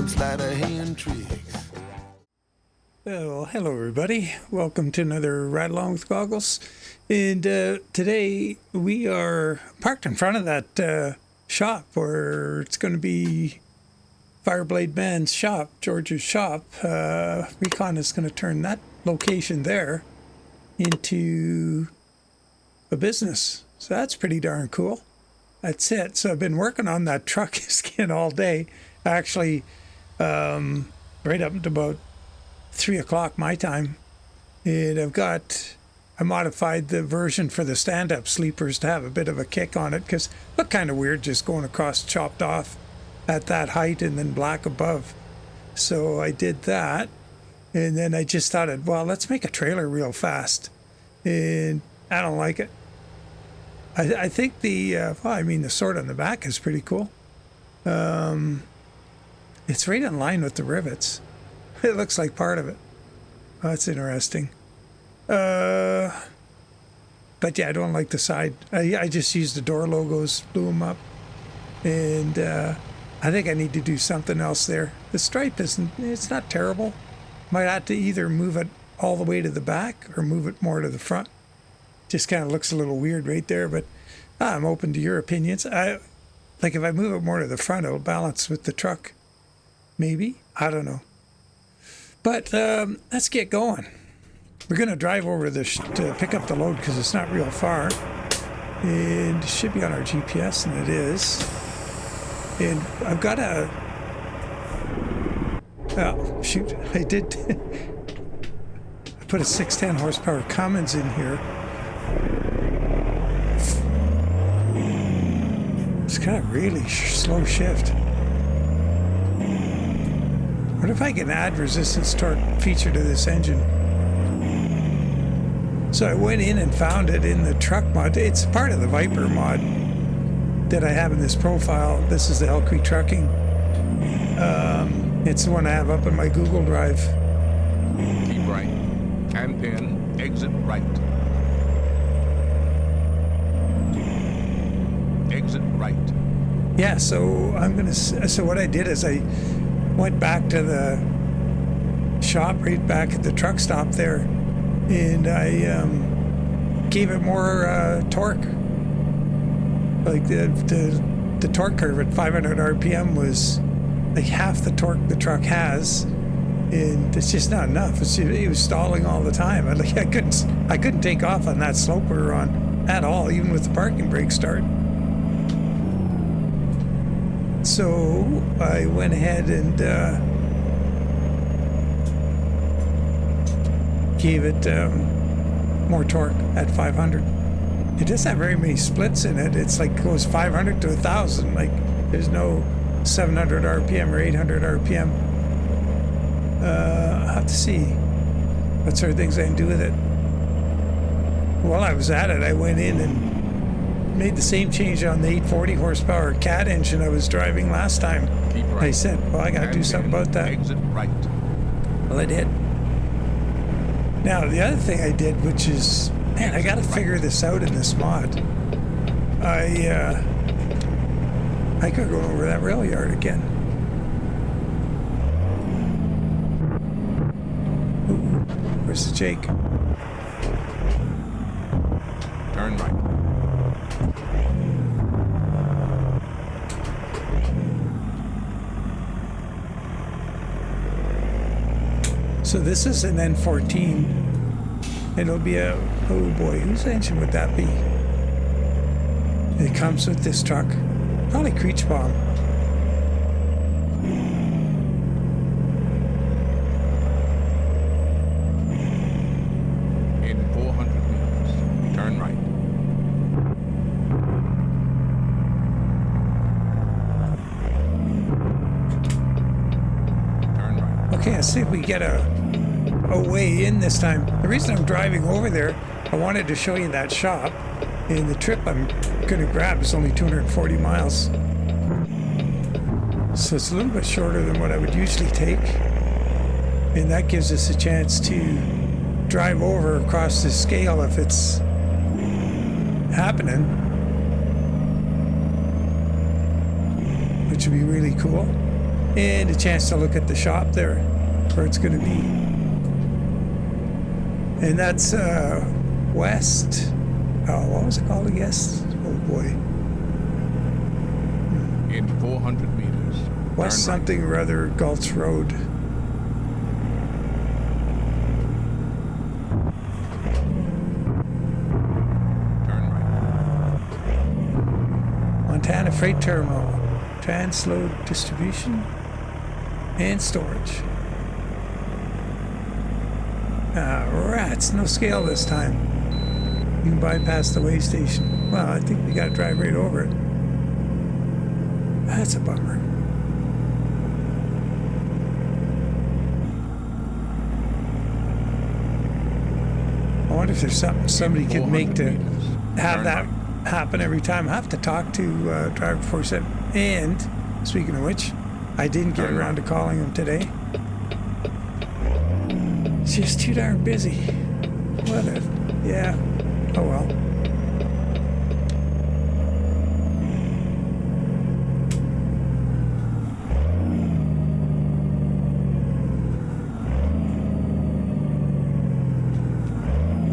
them sleight of hand tricks. Well, hello everybody. Welcome to another Ride Along with Goggles. And today we are parked in front of that shop where it's going to be Fireblade Man's shop, George's shop. Recon is going to turn that location there into a business. So that's pretty darn cool. That's it. So I've been working on that truck skin all day. Actually, right up to about 3 o'clock my time. And I modified the version for the stand-up sleepers to have a bit of a kick on it, because it looked kind of weird just going across chopped off at that height and then black above. So I did that. And then I just thought, well, let's make a trailer real fast. And I don't like it. I think the sword on the back is pretty cool. It's right in line with the rivets. It looks like part of it. Oh, that's interesting. But yeah, I don't like the side. I just used the door logos, blew them up. And I think I need to do something else there. The stripe it's not terrible. Might have to either move it all the way to the back or move it more to the front. Just kind of looks a little weird right there, but I'm open to your opinions. Like if I move it more to the front, it'll balance with the truck. Maybe? I don't know. But let's get going. We're going to drive over to pick up the load because it's not real far. And it should be on our GPS, and it is. And I've got oh, shoot. I did. I put a 610 horsepower Cummins in here. It's kind of really slow shift. What if I can add resistance torque feature to this engine? So I went in and found it in the truck mod. It's part of the Viper mod that I have in this profile. This is the KaD Trucking. It's the one I have up in my Google Drive. Keep right. And pin. Exit right. Exit right. Yeah, so so what I did is I went back to the shop right back at the truck stop there, and I gave it more torque. Like the torque curve at 500 RPM was like half the torque the truck has, and it's just not enough. It was stalling all the time. I couldn't take off on that slope we were on at all, even with the parking brake start. So I went ahead and gave it more torque at 500. It doesn't have very many splits in it. It's like goes 500 to 1,000. Like there's no 700 RPM or 800 RPM. I'll have to see what sort of things I can do with it. While I was at it, I went in and made the same change on the 840 horsepower KaD engine I was driving last time. Right. I said, well, I got to do something about that. Exit right. Well, I did. Now, the other thing I did, which is, man, I got to figure this out in this mod. I could go over that rail yard again. Ooh, where's the Jake? Turn right. So this is an N14. It'll be oh boy, whose engine would that be? It comes with this truck. Probably Creechbaum. In 400 meters, turn right. Turn right. Okay, let's see if we get a way in this time. The reason I'm driving over there, I wanted to show you that shop, and the trip I'm going to grab is only 240 miles. So it's a little bit shorter than what I would usually take, and that gives us a chance to drive over across the scale if it's happening, which would be really cool. and a chance to look at the shop there where it's going to be. And that's west. Oh, what was it called again? Oh boy. In 400 meters. West turn something or other, Gulch Road. Montana Freight Terminal, transload distribution and storage. Rats, no scale this time. You can bypass the way station. Well, I think we got to drive right over it. That's a bummer. I wonder if there's something somebody could make to have that happen every time. I have to talk to Driver 47. And speaking of which, I didn't get around to calling him today. It's just too darn busy. What a... yeah. Oh well.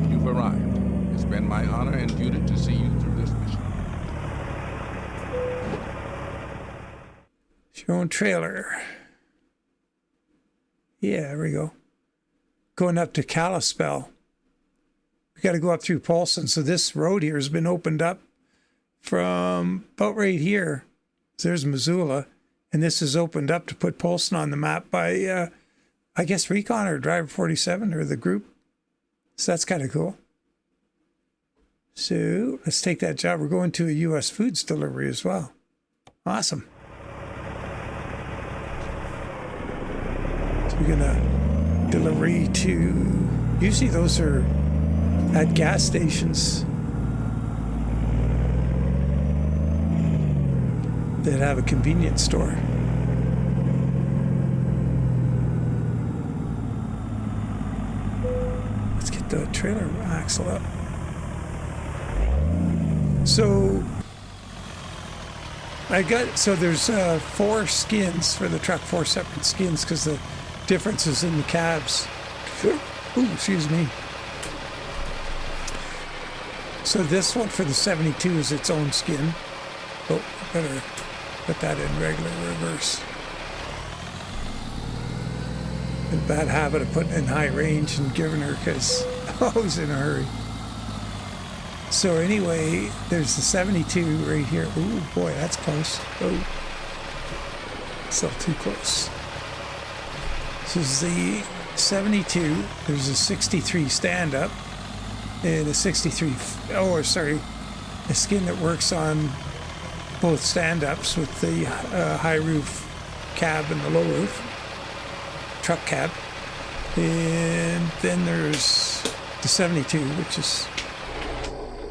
You've arrived. It's been my honor and duty to see you through this mission. It's your own trailer. Yeah, there we go. Going up to Kalispell. We got to go up through Polson. So this road here has been opened up from about right here. So there's Missoula. And this is opened up to put Polson on the map by, I guess, Recon or Driver 47 or the group. So that's kind of cool. So let's take that job. We're going to a U.S. Foods delivery as well. Awesome. So we're going to delivery to... Usually those are at gas stations that have a convenience store. Let's get the trailer axle up. So there's 4 skins for the truck, 4 separate skins because the differences in the cabs. Ooh, excuse me. So this one for the 72 is its own skin. Oh, better put that in regular reverse. A bad habit of putting it in high range and giving her because I'm always in a hurry. So anyway, there's the 72 right here. Ooh, boy, that's close. Oh, still too close. This is the 72. There's a 63 stand-up and a 63, a skin that works on both stand-ups with the high roof cab and the low roof truck cab. And then there's the 72, which is,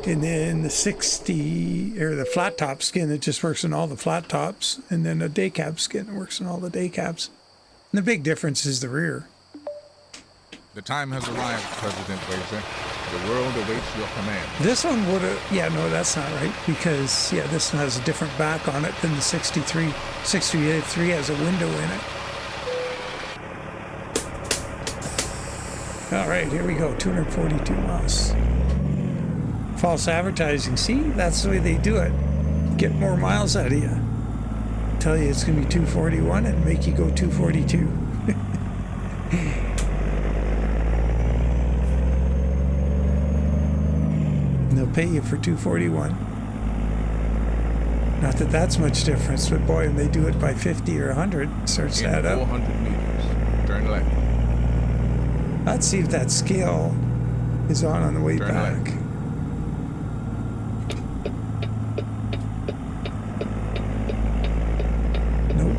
and then the 60, or the flat top skin that just works on all the flat tops, and then a day cab skin that works on all the day cabs. And the big difference is the rear. The time has arrived, President Wazer. The world awaits your command. This one would have... yeah, no, that's not right. Because, yeah, this one has a different back on it than the 63. 63 has a window in it. All right, here we go. 242 miles. False advertising. See, that's the way they do it. Get more miles out of you. Tell you it's going to be 241 and make you go 242. And they'll pay you for 241. Not that that's much difference, but boy, when they do it by 50 or 100, it starts to add up. 400 meters. Turn left. Let's see if that scale is on the way Turn back. left. Nope.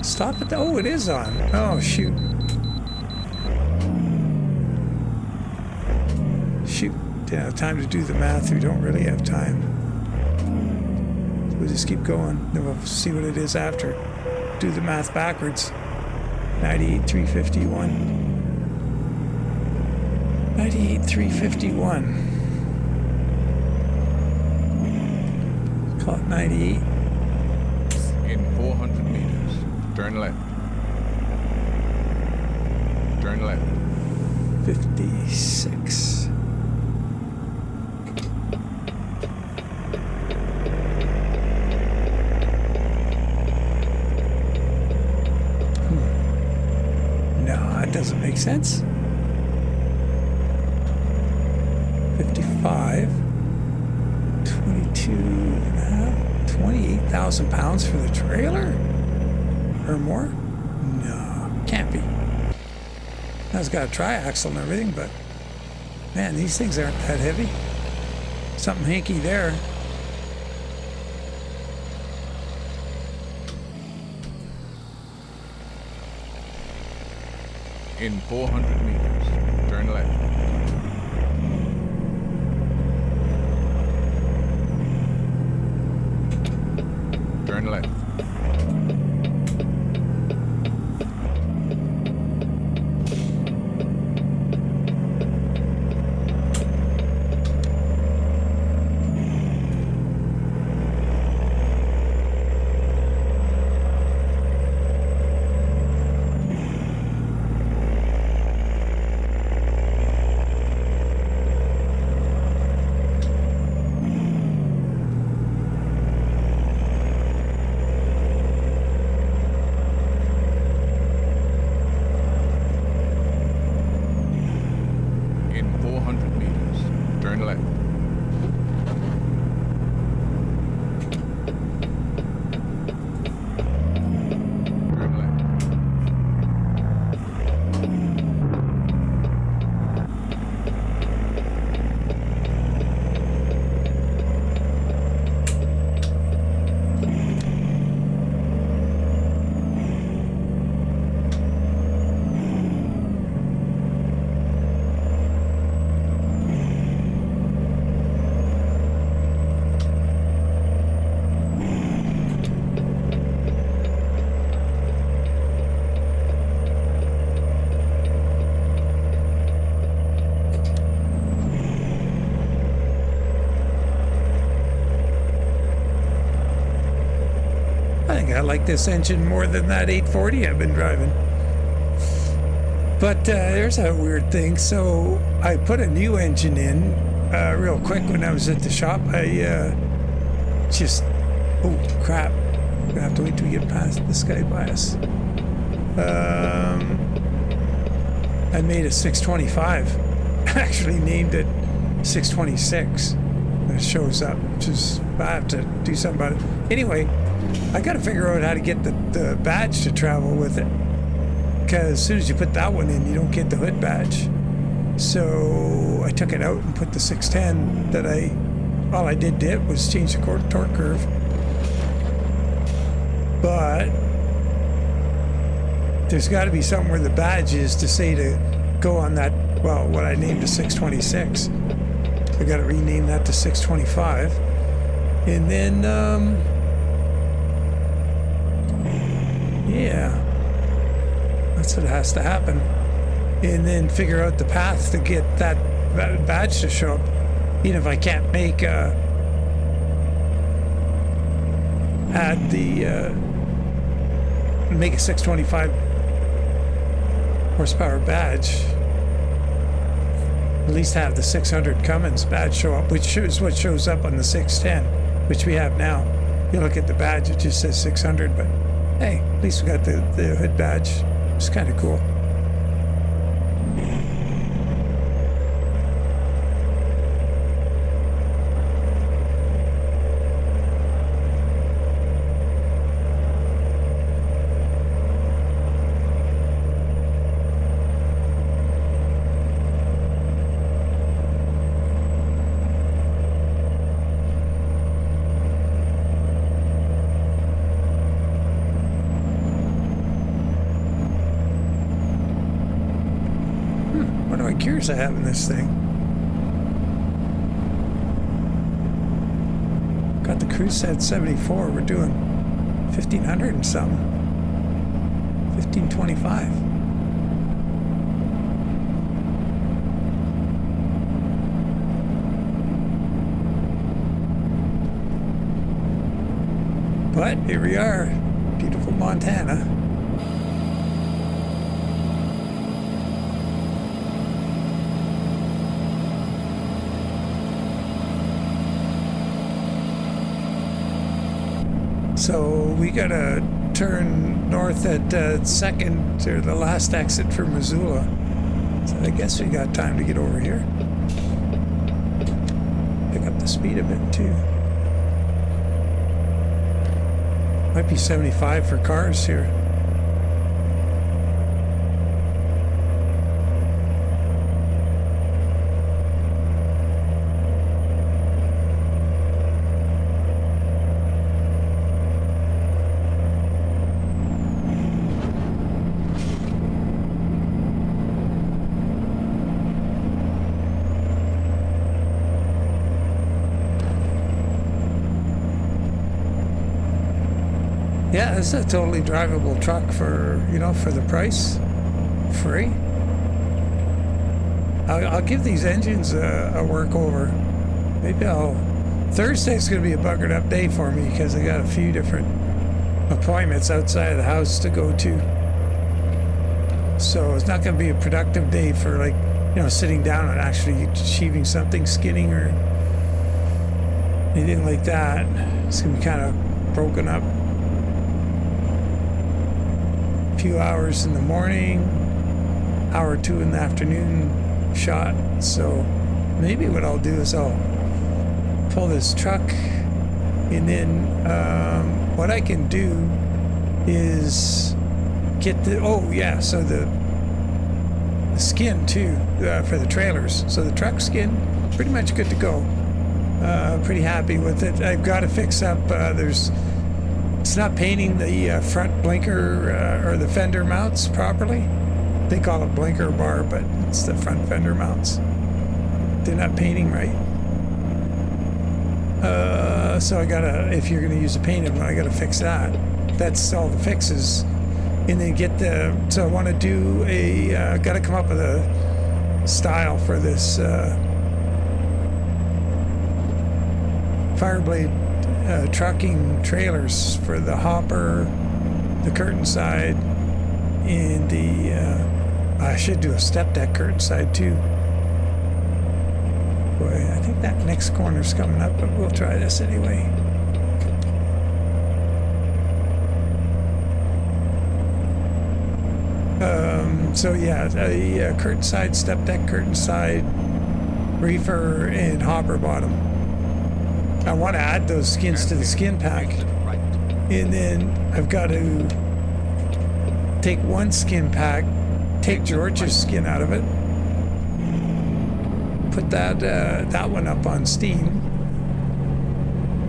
Stop it. Oh, it is on. Oh, shoot. Shoot. Yeah, time to do the math. We don't really have time. So we'll just keep going. Then we'll see what it is after. Do the math backwards. 98,351. 98,351. Call it 98. In 400 meters, turn left. Turn left. 56. No, that doesn't make sense. 55. 22 and a half. 28,000 pounds for the trailer? Or more? No, can't be. It's got a tri-axle and everything, but man, these things aren't that heavy. Something hinky there. In 400 meters, turn left. Turn left. I like this engine more than that 840 I've been driving. But there's a weird thing. So I put a new engine in real quick when I was at the shop. I just, oh crap, I'm gonna have to wait till we get past this guy by us. I made a 625. Actually named it 626. And it shows up, which is, I have to do something about it. Anyway, I got to figure out how to get the badge to travel with it. Because as soon as you put that one in, you don't get the hood badge. So I took it out and put the 610 that all I did was change the torque curve. But there's got to be something where the badge is to say to go on that, well, what I named a 626. I got to rename that to 625. And then, yeah, that's what has to happen. And then figure out the path to get that badge to show up. Even if I can't make make a 625 horsepower badge, at least have the 600 Cummins badge show up, which is what shows up on the 610, which we have now. You look at the badge, it just says 600, but hey, at least we got the hood badge. It's kind of cool. Gears I have in this thing. Got the cruise set 74. We're doing 1500 and something. 1525. But here we are, beautiful Montana. So we gotta turn north at 2nd, or the last exit for Missoula. So I guess we got time to get over here. Pick up the speed a bit too. Might be 75 for cars here. Yeah, it's a totally drivable truck for, you know, for the price. Free. I'll give these engines a work over. Maybe Thursday's going to be a buggered up day for me because I got a few different appointments outside of the house to go to. So it's not going to be a productive day for, like, you know, sitting down and actually achieving something, skinning or anything like that. It's going to be kind of broken up. Few hours in the morning, hour or two in the afternoon shot. So maybe what I'll do is I'll pull this truck, and then what I can do is get the so the skin too for the trailers. So the truck skin pretty much good to go. Pretty happy with it. I've got to fix up it's not painting the front blinker or the fender mounts properly. They call it blinker bar, but it's the front fender mounts. They're not painting right. So I gotta, if you're gonna use a painted one, I gotta fix that. That's all the fixes. And then so I want to do gotta come up with a style for this Fireblade trucking trailers for the hopper, the curtain side, and I should do a step deck curtain side too. Boy, I think that next corner's coming up, but we'll try this anyway. So yeah, a curtain side, step deck curtain side, reefer, and hopper bottom. I want to add those skins to the skin pack, and then I've got to take one skin pack, take George's skin out of it, put that one up on Steam,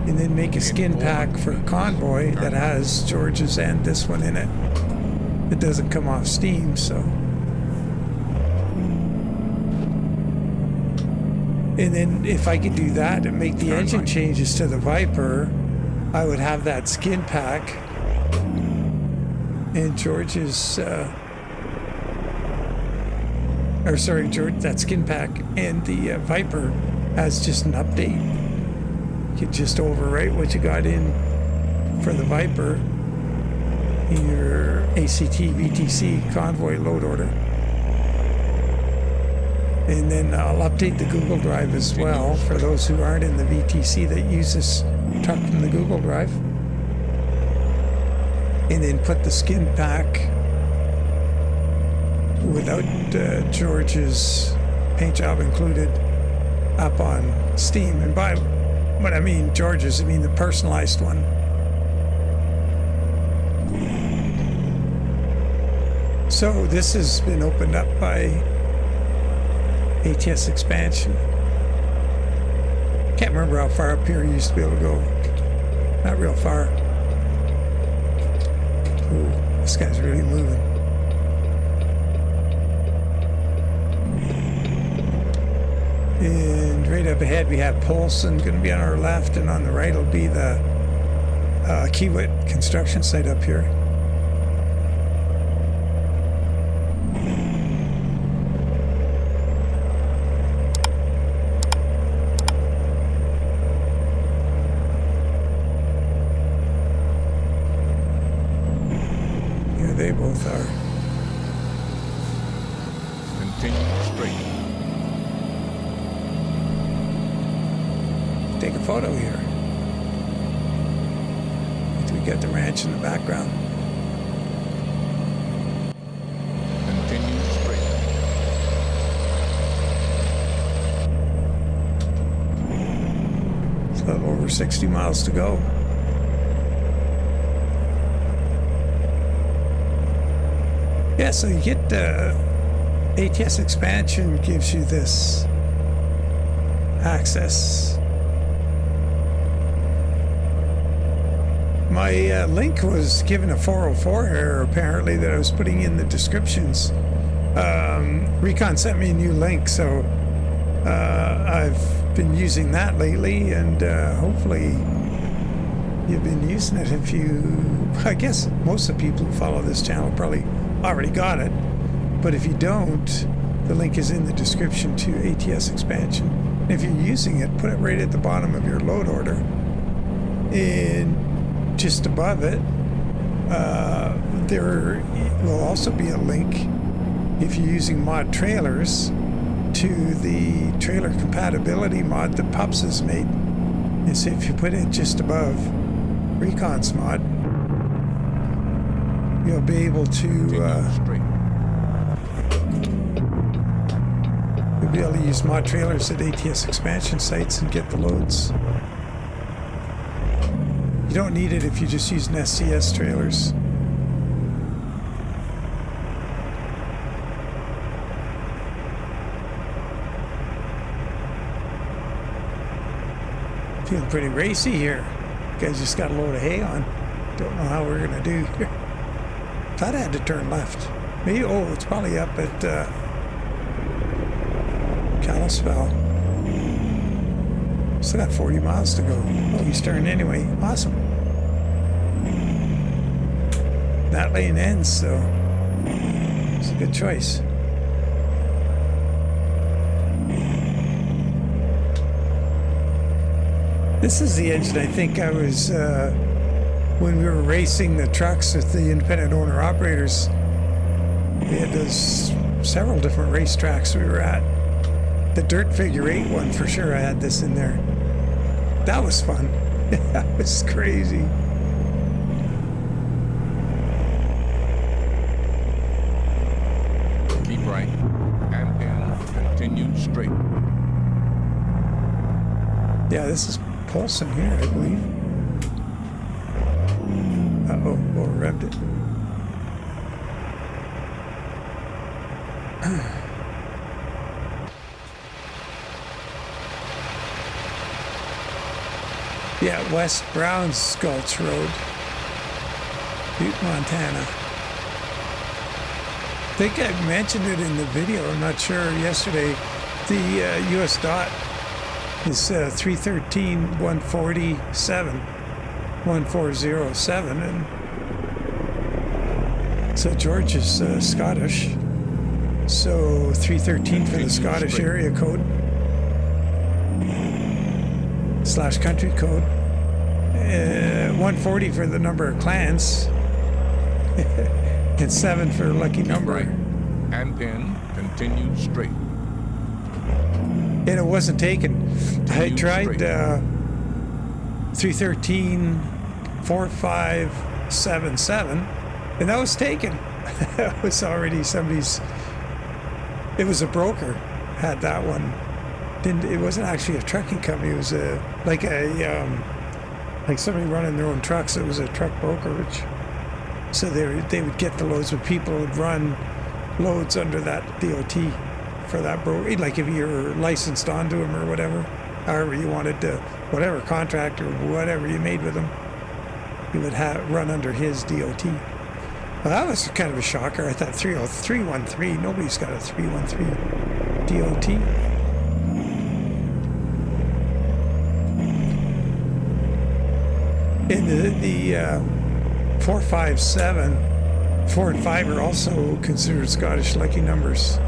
and then make a skin pack for Convoy that has George's and this one in it. It doesn't come off Steam, so. And then if I could do that and make the engine changes to the Viper, I would have that skin pack and George's, that skin pack and the Viper as just an update. You could just overwrite what you got in for the Viper in your ACT VTC Convoy load order. And then I'll update the Google Drive as well for those who aren't in the VTC that use this truck from the Google Drive. And then put the skin pack without George's paint job included up on Steam. And by what I mean George's, I mean the personalized one. So this has been opened up by ATS Expansion. Can't remember how far up here you used to be able to go. Not real far. Ooh, this guy's really moving. And right up ahead we have Polson going to be on our left, and on the right will be the Kiewit construction site up here. both are. Continue straight. Take a photo here. We got the ranch in the background. Continue straight. It's a little over 60 miles to go. Yeah, so you get ATS Expansion gives you this access. My link was given a 404 error, apparently, that I was putting in the descriptions. Recon sent me a new link, so I've been using that lately, and hopefully you've been using it. If you, I guess most of the people who follow this channel probably already got it, but if you don't, the link is in the description to ATS Expansion. And if you're using it, put it right at the bottom of your load order. And just above it, there will also be a link, if you're using mod trailers, to the trailer compatibility mod that Pups has made. And so if you put it just above Recon's mod, you'll be able to you'll be able to use mod trailers at ATS expansion sites and get the loads. You don't need it if you're just using SCS trailers. Feeling pretty racy here. Guys just got a load of hay on. Don't know how we're gonna do here. Thought I had to turn left. Maybe, oh, it's probably up at Kalispell. Still got 40 miles to go. Oh, he's turning anyway. Awesome. That lane ends, so it's a good choice. This is the engine I think I was, when we were racing the trucks with the independent owner operators, we had those several different racetracks we were at. The dirt figure 8 one for sure, I had this in there. That was fun. That was crazy. Keep right and then continue straight. Yeah, this is Polson here, I believe. Uh-oh, over-revved it. Yeah, West Browns Gulch Road, Butte, Montana. I think I mentioned it in the video, I'm not sure, yesterday. The US dot is 313-147, and so George is Scottish, so 313 for the Scottish area code / country code, 140 for the number of clans, and 7 for lucky number. Right and then continue straight. And it wasn't taken. I tried 313-4577, and that was taken. That was already somebody's. It was a broker had that one. It wasn't actually a trucking company. It was like somebody running their own trucks. It was a truck brokerage. So they would get the loads, but people would run loads under that DOT for that broker. Like if you're licensed onto them or whatever, however you wanted to, whatever contract or whatever you made with them, you would run under his DOT. Well, that was kind of a shocker. I thought 313, nobody's got a 313 DOT. And the 457, 4 and 5 are also considered Scottish lucky numbers.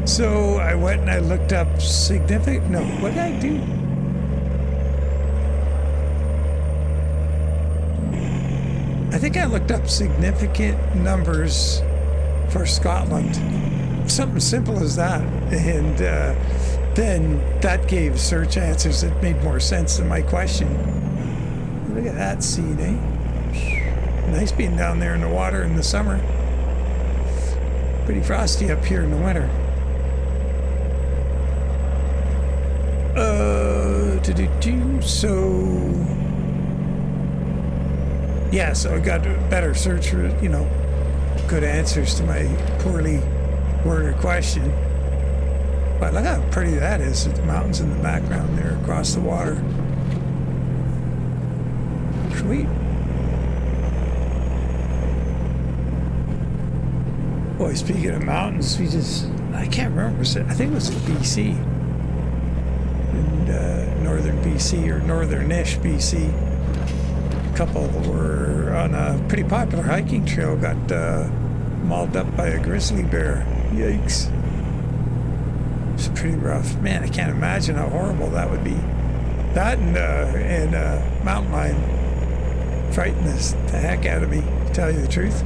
So I went and I looked up what did I do? I think I looked up significant numbers for Scotland. Something simple as that. And then that gave search answers that made more sense than my question. Look at that scene, eh? Nice being down there in the water in the summer. Pretty frosty up here in the winter. So yeah, so I got a better search for, you know, good answers to my poorly worded question. But look how pretty that is with the mountains in the background there across the water. Sweet. Boy, speaking of mountains, I can't remember, I think it was in BC. In northern BC or northern-ish BC. A couple were on a pretty popular hiking trail, got mauled up by a grizzly bear. Yikes. It's pretty rough. Man, I can't imagine how horrible that would be. That and mountain lion frightened the heck out of me, to tell you the truth.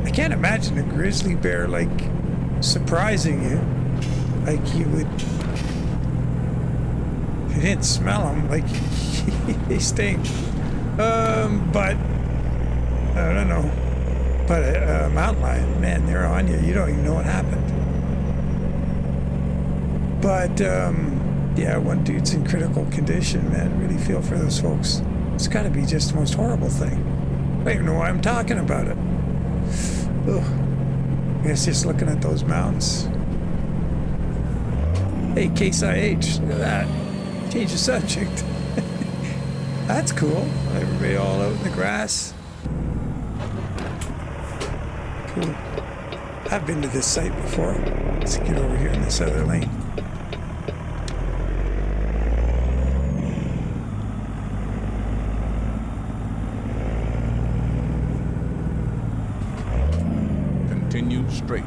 I can't imagine a grizzly bear, like, surprising you. Like, you would... If you didn't smell them, like, they stink. But, I don't know. But a mountain lion, man, they're on you. You don't even know what happened. But, yeah, one dude's in critical condition, man. I really feel for those folks. It's got to be just the most horrible thing. I don't even know why I'm talking about it. Ugh. I guess just looking at those mountains. Hey, Case IH, look at that. Change the subject. That's cool. Everybody all out in the grass. Cool. I've been to this site before. Let's get over here in this other lane. Continue straight.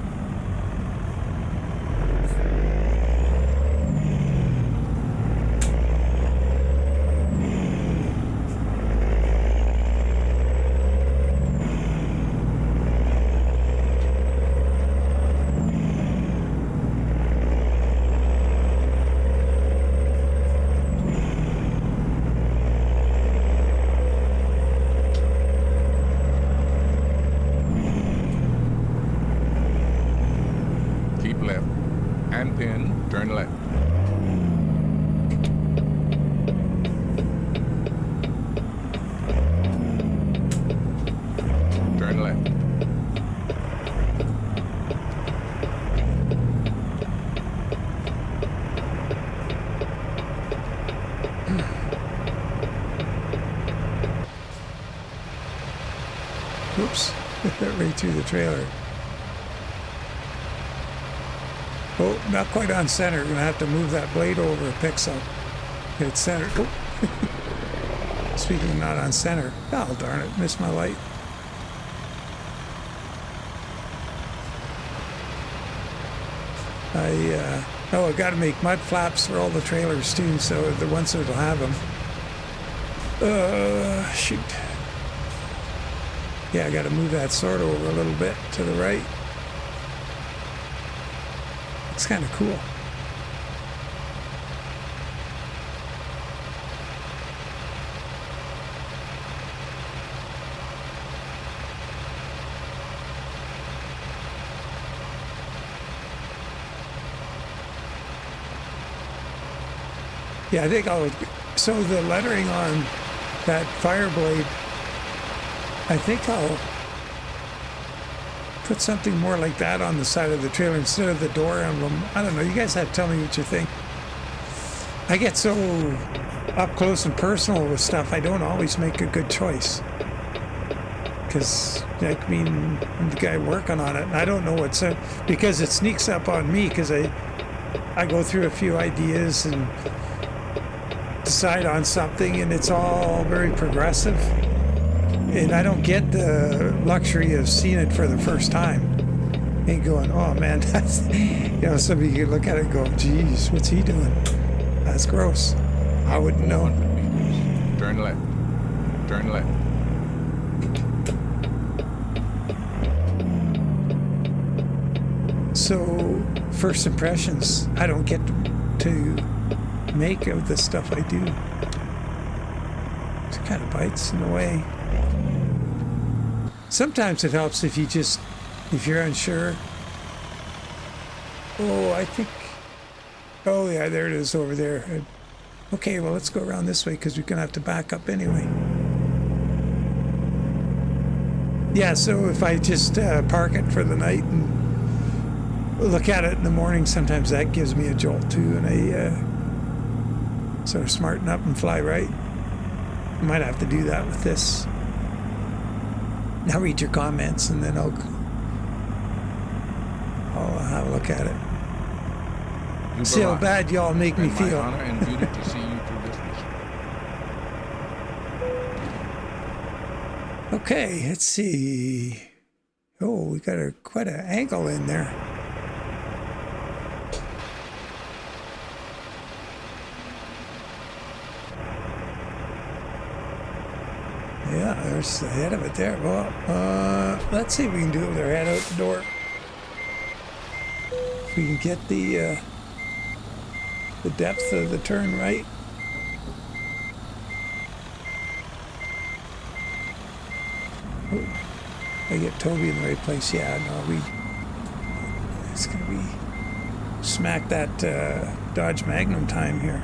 Oops, right through the trailer. Oh, not quite on center. We're going to have to move that blade over a pixel. Get it centered. Oh. Speaking of not on center. Oh, darn it. Missed my light. I got to make mud flaps for all the trailers too, so the ones that'll have them. Shoot. Yeah, I got to move that sword over a little bit to the right. It's kind of cool. Yeah, I think so the lettering on that Fireblade, I think I'll put something more like that on the side of the trailer instead of the door emblem. I don't know. You guys have to tell me what you think. I get so up close and personal with stuff, I don't always make a good choice. Because, I'm the guy working on it, and I don't know what's up, because it sneaks up on me, because I go through a few ideas and decide on something, and it's all very progressive. And I don't get the luxury of seeing it for the first time and going, oh man, that's, somebody could look at it and go, geez, what's he doing? That's gross. I wouldn't know. Turn left. Turn left. So first impressions, I don't get to make of the stuff I do. It kind of bites in a way. Sometimes it helps if you're unsure. Oh, I think, oh yeah, there it is over there. Okay, well, let's go around this way because we're going to have to back up anyway. Yeah, so if I just park it for the night and look at it in the morning, sometimes that gives me a jolt too, and I sort of smarten up and fly right. I might have to do that with this. Now read your comments and then I'll have a look at it. See how bad y'all make me feel. My honor and duty to see you through this mission. Okay, let's see. Oh, we got quite an angle in there. Yeah, there's the head of it there. Well, let's see if we can do it with our head out the door. If we can get the depth of the turn right. Oh, I get Toby in the right place. Yeah, no, it's gonna be smack that Dodge Magnum time here.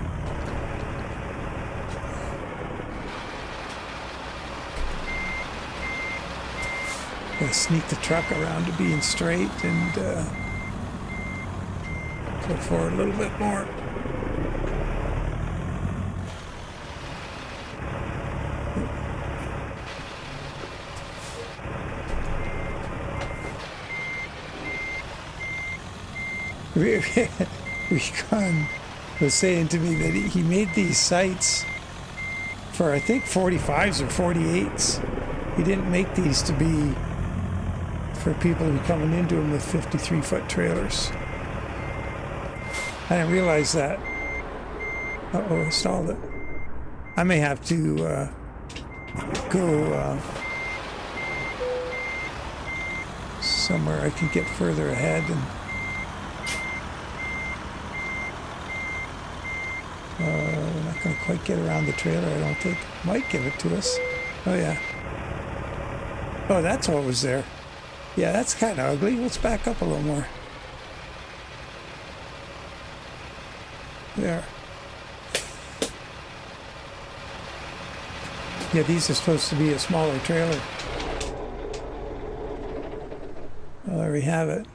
Gonna sneak the truck around to being straight and go forward a little bit more. Recon was saying to me that he made these sites for, I think, 45s or 48s. He didn't make these to be for people who are coming into them with 53-foot trailers. I didn't realize that. Uh-oh, I stalled it. I may have to go somewhere I can get further ahead and we're not going to quite get around the trailer, I don't think. Might give it to us. Oh, yeah. Oh, that's what was there. Yeah, that's kind of ugly. Let's back up a little more. There. Yeah, these are supposed to be a smaller trailer. Well, there we have it.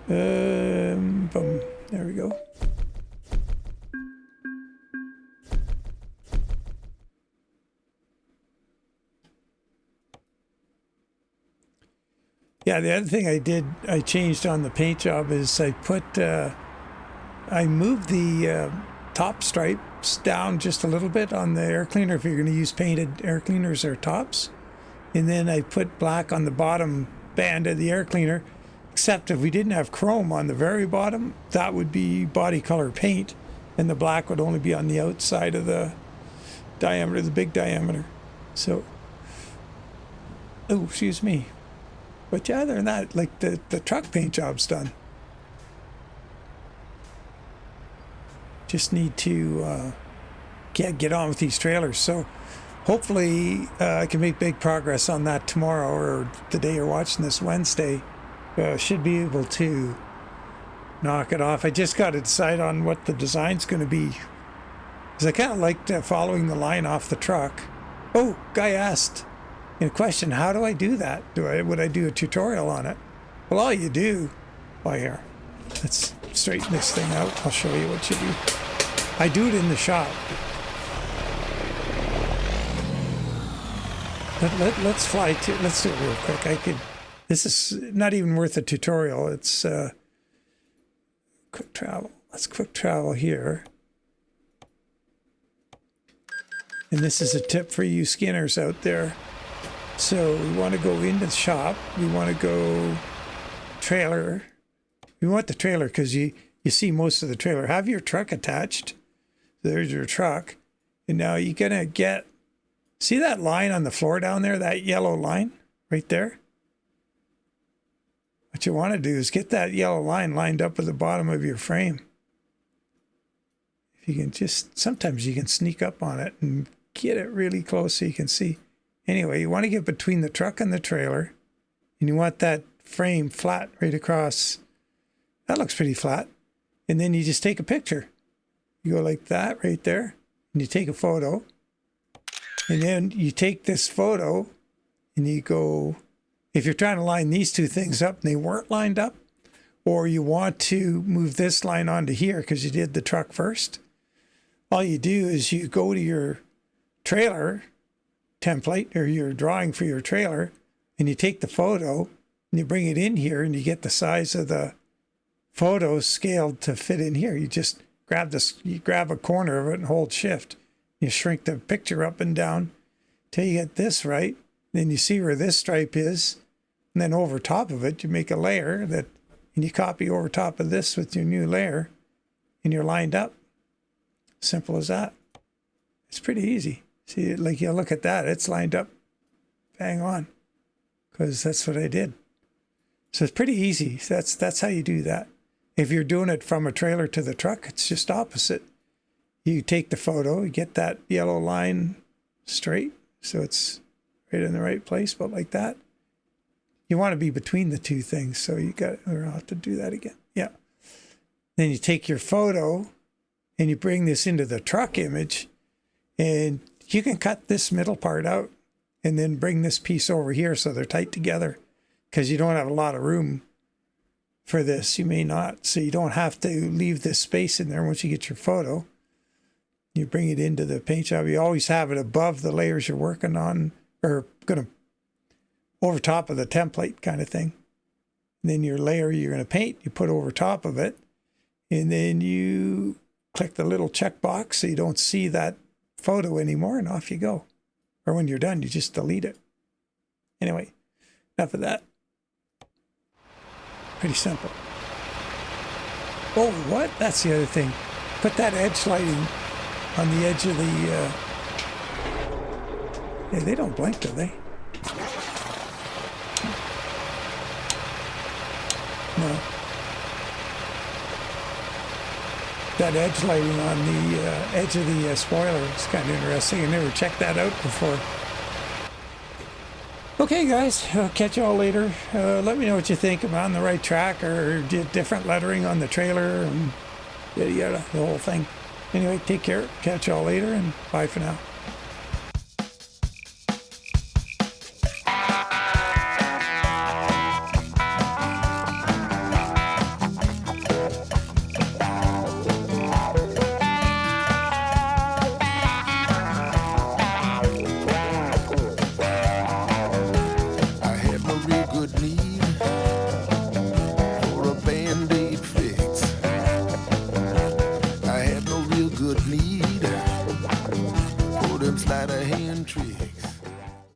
Boom. There we go. Yeah, the other thing I changed on the paint job is I moved the top stripes down just a little bit on the air cleaner if you're going to use painted air cleaners or tops. And then I put black on the bottom band of the air cleaner, except if we didn't have chrome on the very bottom, that would be body color paint, and the black would only be on the outside of the diameter, the big diameter. So, oh, excuse me. But yeah, other than that, like the truck paint job's done. Just need to get on with these trailers. So hopefully I can make big progress on that tomorrow, or the day you're watching this, Wednesday. Should be able to knock it off. I just got to decide on what the design's going to be, because I kind of liked following the line off the truck. Oh, guy asked in question, how do I do that? Would I do a tutorial on it? Well, all you do, well, here, let's straighten this thing out. I'll show you what you do. I do it in the shop. Let's fly to, let's do it real quick. This is not even worth a tutorial. It's quick travel. Let's quick travel here. And this is a tip for you skinners out there. So we want to go into the shop. We want to go trailer. We want the trailer because you see most of the trailer. Have your truck attached. There's your truck. And now you're going to get, see that line on the floor down there, that yellow line right there? what you want to do is get that yellow line lined up with the bottom of your frame. If you can just, sometimes you can sneak up on it and get it really close so you can see. Anyway, you want to get between the truck and the trailer, and you want that frame flat right across. That looks pretty flat. And then you just take a picture. You go like that right there, and you take a photo. And then you take this photo and you go, if you're trying to line these two things up and they weren't lined up, or you want to move this line onto here because you did the truck first, all you do is you go to your trailer template or your drawing for your trailer, and you take the photo and you bring it in here, and you get the size of the photo scaled to fit in here. You just grab this, you grab a corner of it and hold shift. You shrink the picture up and down till you get this right. Then you see where this stripe is. And then over top of it, you make a layer that, and you copy over top of this with your new layer, and you're lined up. Simple as that. It's pretty easy. See, like you look at that, it's lined up bang on, because that's what I did. So it's pretty easy. That's how you do that. If you're doing it from a trailer to the truck, it's just opposite. You take the photo, you get that yellow line straight, so it's right in the right place, but like that. You want to be between the two things, so you got, or I'll have to do that again. Yeah. Then you take your photo and you bring this into the truck image, and you can cut this middle part out and then bring this piece over here so they're tight together, because you don't have a lot of room for this. You may not, so you don't have to leave this space in there. Once you get your photo, you bring it into the paint job. You always have it above the layers you're working on, or going to over top of the template kind of thing. And then your layer you're going to paint, you put over top of it, and then you click the little check box so you don't see that photo anymore, and off you go. Or when you're done, you just delete it. Anyway, enough of that. Pretty simple. Oh, what? That's the other thing. Put that edge lighting on the edge of the... Yeah, they don't blink, do they? No. That edge lighting on the edge of the spoiler is kind of interesting. I never checked that out before. Okay, guys, I'll catch you all later. Let me know what you think. Am I on the right track, or did different lettering on the trailer and yada yada, the whole thing. Anyway, take care. Catch you all later, and bye for now. I had no real good need for a Band-Aid fix. I had no real good need for them sleight of hand tricks.